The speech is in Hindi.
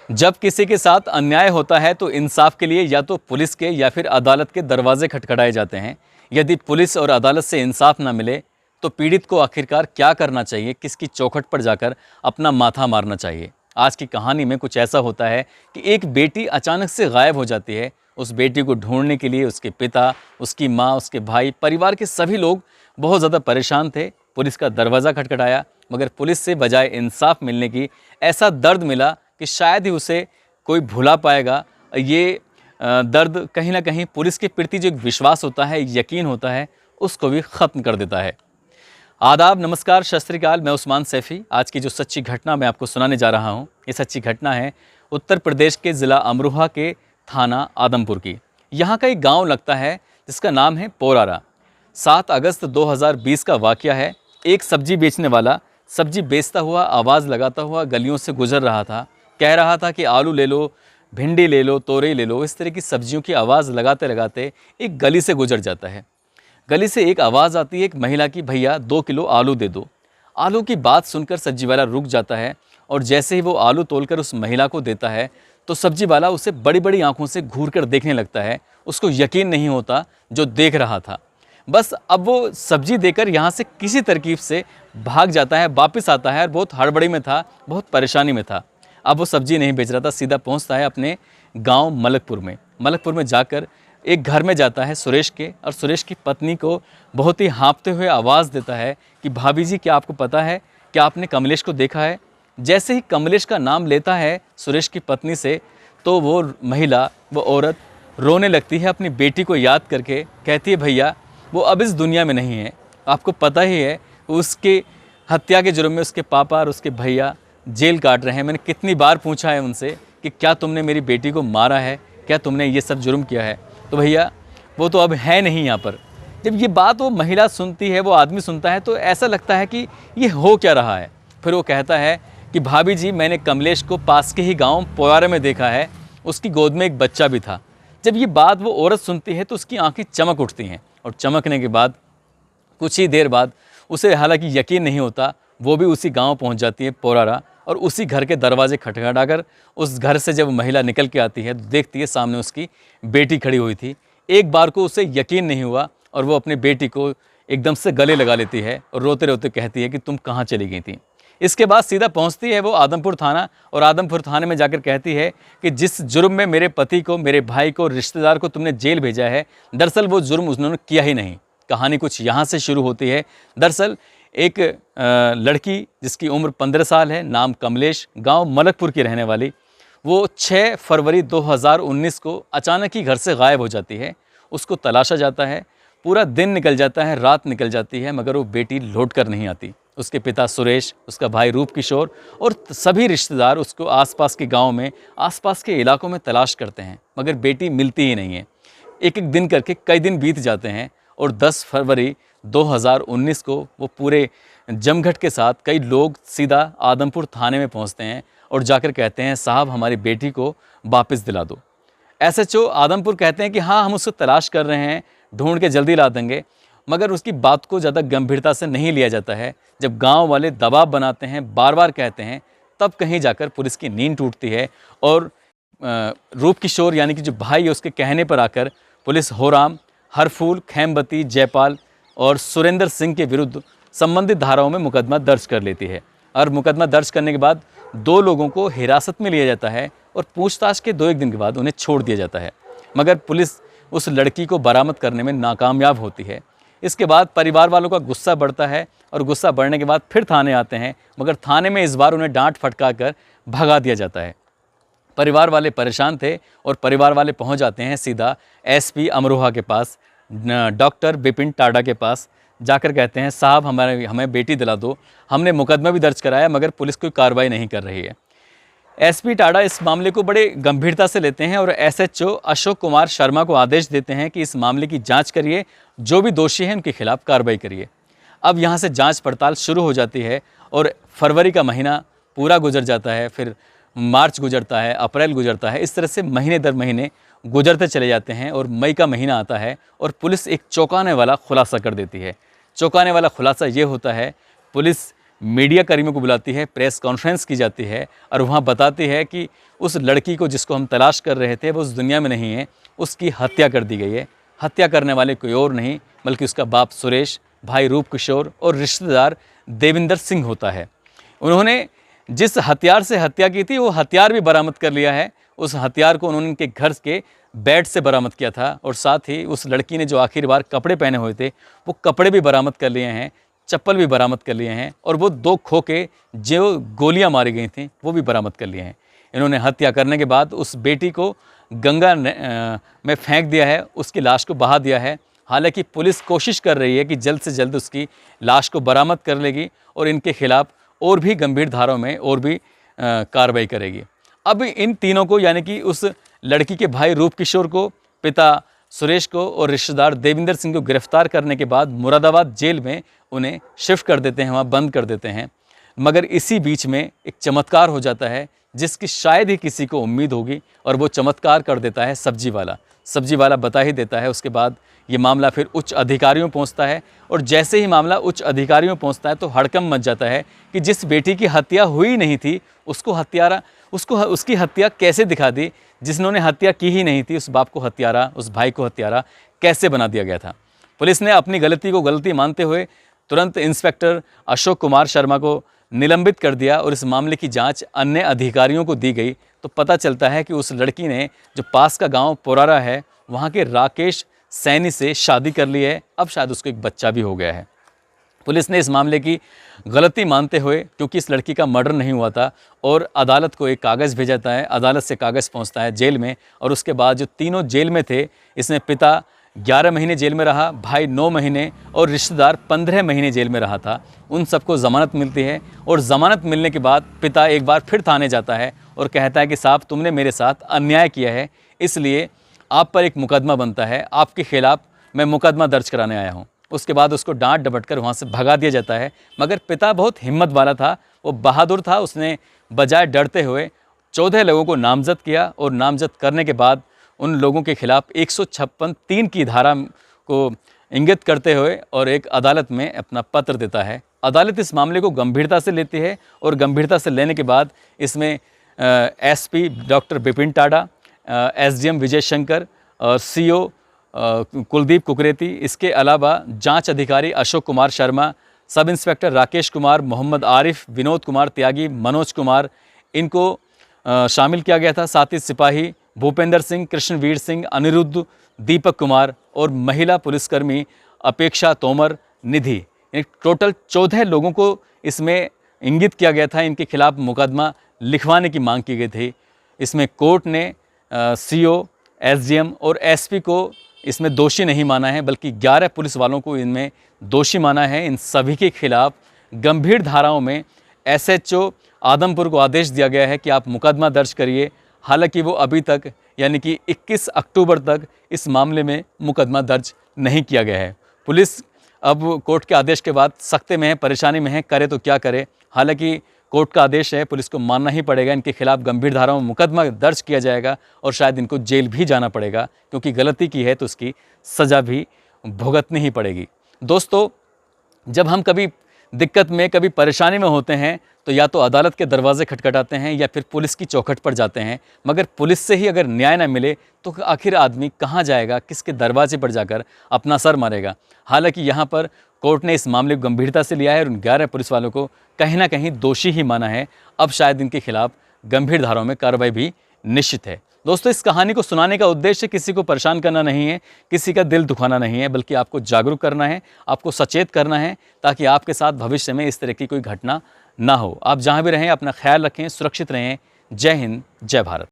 जब किसी के साथ अन्याय होता है तो इंसाफ के लिए या तो पुलिस के या फिर अदालत के दरवाजे खटखटाए जाते हैं। यदि पुलिस और अदालत से इंसाफ न मिले तो पीड़ित को आखिरकार क्या करना चाहिए, किसकी चौखट पर जाकर अपना माथा मारना चाहिए। आज की कहानी में कुछ ऐसा होता है कि एक बेटी अचानक से गायब हो जाती है। उस बेटी को ढूंढने के लिए उसके पिता, उसकी माँ, उसके भाई, परिवार के सभी लोग बहुत ज़्यादा परेशान थे। पुलिस का दरवाज़ा खटखटाया मगर पुलिस से बजाय इंसाफ मिलने की ऐसा दर्द मिला कि शायद ही उसे कोई भुला पाएगा। ये दर्द कहीं ना कहीं पुलिस के प्रति जो एक विश्वास होता है, यकीन होता है, उसको भी ख़त्म कर देता है। आदाब, नमस्कार, सत श्री अकाल। मैं उस्मान सैफ़ी। आज की जो सच्ची घटना मैं आपको सुनाने जा रहा हूँ, ये सच्ची घटना है उत्तर प्रदेश के ज़िला अमरोहा के थाना आदमपुर की। यहाँ का एक गांव लगता है जिसका नाम है पोरारा। 7 अगस्त 2020 का वाक़या है। एक सब्जी बेचने वाला सब्जी बेचता हुआ, आवाज़ लगाता हुआ गलियों से गुजर रहा था। कह रहा था कि आलू ले लो, भिंडी ले लो, तोरई ले लो। इस तरह की सब्जियों की आवाज़ लगाते लगाते एक गली से गुजर जाता है। गली से एक आवाज़ आती है एक महिला की, भैया 2 किलो आलू दे दो। आलू की बात सुनकर सब्जी वाला रुक जाता है और जैसे ही वो आलू तोलकर उस महिला को देता है तो सब्जी वाला उसे बड़ी बड़ी आंखों से घूर कर देखने लगता है। उसको यकीन नहीं होता जो देख रहा था। बस अब वो सब्जी देकर यहाँ से किसी तरकीब से भाग जाता है, वापस आता है और बहुत हड़बड़ी में था, बहुत परेशानी में था। अब वो सब्जी नहीं बेच रहा था, सीधा पहुँचता है अपने गाँव मलकपुर में। मलकपुर में जाकर एक घर में जाता है सुरेश के, और सुरेश की पत्नी को बहुत ही हाँफते हुए आवाज़ देता है कि भाभी जी, क्या आपको पता है, क्या आपने कमलेश को देखा है? जैसे ही कमलेश का नाम लेता है सुरेश की पत्नी से तो वो महिला, वो औरत रोने लगती है अपनी बेटी को याद करके। कहती है, भैया वो अब इस दुनिया में नहीं है। आपको पता ही है उसके हत्या के जुर्म में उसके पापा और उसके भैया जेल काट रहे हैं। मैंने कितनी बार पूछा है उनसे कि क्या तुमने मेरी बेटी को मारा है, क्या तुमने ये सब जुर्म किया है? तो भैया वो तो अब है नहीं यहाँ पर। जब ये बात वो महिला सुनती है, वो आदमी सुनता है, तो ऐसा लगता है कि ये हो क्या रहा है। फिर वो कहता है कि भाभी जी, मैंने कमलेश को पास के ही गांव पोयारे में देखा है, उसकी गोद में एक बच्चा भी था। जब ये बात वो औरत सुनती है तो उसकी आंखें चमक उठती हैं, और चमकने के बाद कुछ ही देर बाद उसे हालांकि यकीन नहीं होता, वो भी उसी गांव पहुंच जाती है पोरारा, और उसी घर के दरवाजे खटखटाकर उस घर से जब महिला निकल के आती है तो देखती है सामने उसकी बेटी खड़ी हुई थी। एक बार को उसे यकीन नहीं हुआ और वो अपनी बेटी को एकदम से गले लगा लेती है और रोते रोते कहती है कि तुम कहाँ चली गई थी। इसके बाद सीधा पहुंचती है वो आदमपुर थाना, और आदमपुर थाने में जाकर कहती है कि जिस जुर्म में मेरे पति को, मेरे भाई को, रिश्तेदार को तुमने जेल भेजा है, दरअसल वो जुर्म उन्होंने किया ही नहीं। कहानी कुछ यहाँ से शुरू होती है। दरअसल एक लड़की जिसकी उम्र 15 साल है, नाम कमलेश, गांव मलकपुर की रहने वाली, वो 6 फरवरी 2019 को अचानक ही घर से गायब हो जाती है। उसको तलाशा जाता है, पूरा दिन निकल जाता है, रात निकल जाती है, मगर वो बेटी लौट कर नहीं आती। उसके पिता सुरेश, उसका भाई रूप किशोर और सभी रिश्तेदार उसको आसपास के गांव में, आसपास के इलाकों में तलाश करते हैं, मगर बेटी मिलती ही नहीं है। एक एक दिन करके कई दिन बीत जाते हैं और 10 फरवरी 2019 को वो पूरे जमघट के साथ कई लोग सीधा आदमपुर थाने में पहुंचते हैं और जाकर कहते हैं, साहब हमारी बेटी को वापस दिला दो। एसएचओ आदमपुर कहते हैं कि हाँ, हम उसको तलाश कर रहे हैं, ढूंढ के जल्दी ला देंगे, मगर उसकी बात को ज़्यादा गंभीरता से नहीं लिया जाता है। जब गांव वाले दबाव बनाते हैं, बार बार कहते हैं, तब कहीं जाकर पुलिस की नींद टूटती है और रूप किशोर यानी कि जो भाई है उसके कहने पर आकर पुलिस होराम, हरफूल, खेमबती, जयपाल और सुरेंद्र सिंह के विरुद्ध संबंधित धाराओं में मुकदमा दर्ज कर लेती है। और मुकदमा दर्ज करने के बाद 2 लोगों को हिरासत में लिया जाता है और पूछताछ के 2-1 दिन के बाद उन्हें छोड़ दिया जाता है, मगर पुलिस उस लड़की को बरामद करने में नाकामयाब होती है। इसके बाद परिवार वालों का गुस्सा बढ़ता है और गुस्सा बढ़ने के बाद फिर थाने आते हैं, मगर थाने में इस बार उन्हें डांट फटका कर भगा दिया जाता है। परिवार वाले परेशान थे और परिवार वाले पहुंच जाते हैं सीधा एसपी अमरोहा के पास, डॉक्टर विपिन टाडा के पास। जाकर कहते हैं, साहब हमें बेटी दिला दो। हमने मुकदमा भी दर्ज कराया मगर पुलिस कोई कार्रवाई नहीं कर रही है। एसपी टाडा इस मामले को बड़े गंभीरता से लेते हैं और एसएचओ अशोक कुमार शर्मा को आदेश देते हैं कि इस मामले की जांच करिए, जो भी दोषी हैं उनके खिलाफ कार्रवाई करिए। अब यहाँ से जांच पड़ताल शुरू हो जाती है और फरवरी का महीना पूरा गुजर जाता है, फिर मार्च गुजरता है, अप्रैल गुजरता है। इस तरह से महीने दर महीने गुजरते चले जाते हैं और मई का महीना आता है और पुलिस एक चौंकाने वाला खुलासा कर देती है। चौंकाने वाला खुलासा ये होता है, पुलिस मीडिया कर्मियों को बुलाती है, प्रेस कॉन्फ्रेंस की जाती है और वहाँ बताती है कि उस लड़की को जिसको हम तलाश कर रहे थे वो उस दुनिया में नहीं है, उसकी हत्या कर दी गई है। हत्या करने वाले कोई और नहीं बल्कि उसका बाप सुरेश, भाई रूप किशोर और रिश्तेदार देविंदर सिंह होता है। उन्होंने जिस हथियार से हत्या की थी वो हथियार भी बरामद कर लिया है। उस हथियार को उन्होंने उनके घर के बेड से बरामद किया था और साथ ही उस लड़की ने जो आखिरी बार कपड़े पहने हुए थे वो कपड़े भी बरामद कर लिए हैं, चप्पल भी बरामद कर लिए हैं और वो 2 खोखे जो गोलियां मारी गई थी वो भी बरामद कर लिए हैं। इन्होंने हत्या करने के बाद उस बेटी को गंगा में फेंक दिया है, उसकी लाश को बहा दिया है। हालांकि पुलिस कोशिश कर रही है कि जल्द से जल्द उसकी लाश को बरामद कर लेगी और इनके खिलाफ और भी गंभीर धाराओं में और भी कार्रवाई करेगी। अब इन तीनों को यानी कि उस लड़की के भाई रूप किशोर को, पिता सुरेश को और रिश्तेदार देविंदर सिंह को गिरफ्तार करने के बाद मुरादाबाद जेल में उन्हें शिफ्ट कर देते हैं, वहाँ बंद कर देते हैं। मगर इसी बीच में एक चमत्कार हो जाता है जिसकी शायद ही किसी को उम्मीद होगी और वो चमत्कार कर देता है सब्जी वाला। सब्जी वाला बता ही देता है। उसके बाद ये मामला फिर उच्च अधिकारियों पहुंचता है और जैसे ही मामला उच्च अधिकारियों पहुंचता है तो हड़कंप मच जाता है कि जिस बेटी की हत्या हुई नहीं थी उसको उसकी हत्या कैसे दिखा दी, जिन्होंने हत्या की ही नहीं थी उस बाप को हत्यारा, उस भाई को हत्यारा कैसे बना दिया गया था। पुलिस ने अपनी गलती को गलती मानते हुए तुरंत इंस्पेक्टर अशोक कुमार शर्मा को निलंबित कर दिया और इस मामले की जांच अन्य अधिकारियों को दी गई। तो पता चलता है कि उस लड़की ने जो पास का गांव पोरारा है वहां के राकेश सैनी से शादी कर ली है। अब शायद उसको एक बच्चा भी हो गया है। पुलिस ने इस मामले की गलती मानते हुए, क्योंकि इस लड़की का मर्डर नहीं हुआ था, और अदालत को एक कागज़ भेजा जाता है। अदालत से कागज़ पहुंचता है जेल में और उसके बाद जो तीनों जेल में थे, इसमें पिता 11 महीने जेल में रहा, भाई 9 महीने और रिश्तेदार 15 महीने जेल में रहा था। उन सबको ज़मानत मिलती है और ज़मानत मिलने के बाद पिता एक बार फिर थाने जाता है और कहता है कि साहब तुमने मेरे साथ अन्याय किया है, इसलिए आप पर एक मुकदमा बनता है, आपके खिलाफ़ मैं मुकदमा दर्ज कराने आया हूँ। उसके बाद उसको डांट डपट कर वहाँ से भगा दिया जाता है। मगर पिता बहुत हिम्मत वाला था, वो बहादुर था। उसने बजाय डरते हुए 14 लोगों को नामजद किया और नामजद करने के बाद उन लोगों के खिलाफ 156(3) की धारा को इंगित करते हुए और एक अदालत में अपना पत्र देता है। अदालत इस मामले को गंभीरता से लेती है और गंभीरता से लेने के बाद इसमें SP doctor Bipin Tada, SDM Vijay Shankar और सीओ कुलदीप कुकरेती, इसके अलावा जांच अधिकारी अशोक कुमार शर्मा, सब इंस्पेक्टर राकेश कुमार, मोहम्मद आरिफ, विनोद कुमार त्यागी, मनोज कुमार, इनको शामिल किया गया था। साथ ही सिपाही भूपेंद्र सिंह, कृष्णवीर सिंह, अनिरुद्ध, दीपक कुमार और महिला पुलिसकर्मी अपेक्षा तोमर, निधि, टोटल 14 लोगों को इसमें इंगित किया गया था। इनके खिलाफ मुकदमा लिखवाने की मांग की गई थी। इसमें कोर्ट ने सीओ, एसडीएम और एसपी को इसमें दोषी नहीं माना है, बल्कि 11 पुलिस वालों को इनमें दोषी माना है। इन सभी के खिलाफ गंभीर धाराओं में एसएचओ आदमपुर को आदेश दिया गया है कि आप मुकदमा दर्ज करिए। हालांकि वो अभी तक यानी कि 21 अक्टूबर तक इस मामले में मुकदमा दर्ज नहीं किया गया है। पुलिस अब कोर्ट के आदेश के बाद सख्ते में है, परेशानी में है, करे तो क्या करे। हालांकि कोर्ट का आदेश है, पुलिस को मानना ही पड़ेगा। इनके खिलाफ गंभीर धाराओं में मुकदमा दर्ज किया जाएगा और शायद इनको जेल भी जाना पड़ेगा, क्योंकि गलती की है तो उसकी सज़ा भी भुगतनी ही पड़ेगी। दोस्तों, जब हम कभी दिक्कत में, कभी परेशानी में होते हैं तो या तो अदालत के दरवाजे खटखटाते हैं या फिर पुलिस की चौखट पर जाते हैं। मगर पुलिस से ही अगर न्याय न मिले तो आखिर आदमी कहाँ जाएगा, किसके दरवाजे पर जाकर अपना सर मारेगा। हालांकि यहाँ पर कोर्ट ने इस मामले को गंभीरता से लिया है और उन 11 पुलिस वालों को कहीं ना कहीं दोषी ही माना है। अब शायद इनके खिलाफ गंभीर धाराओं में कार्रवाई भी निश्चित है। दोस्तों, इस कहानी को सुनाने का उद्देश्य किसी को परेशान करना नहीं है, किसी का दिल दुखाना नहीं है, बल्कि आपको जागरूक करना है, आपको सचेत करना है, ताकि आपके साथ भविष्य में इस तरह की कोई घटना ना हो। आप जहाँ भी रहें अपना ख्याल रखें, सुरक्षित रहें। जय हिंद, जय भारत।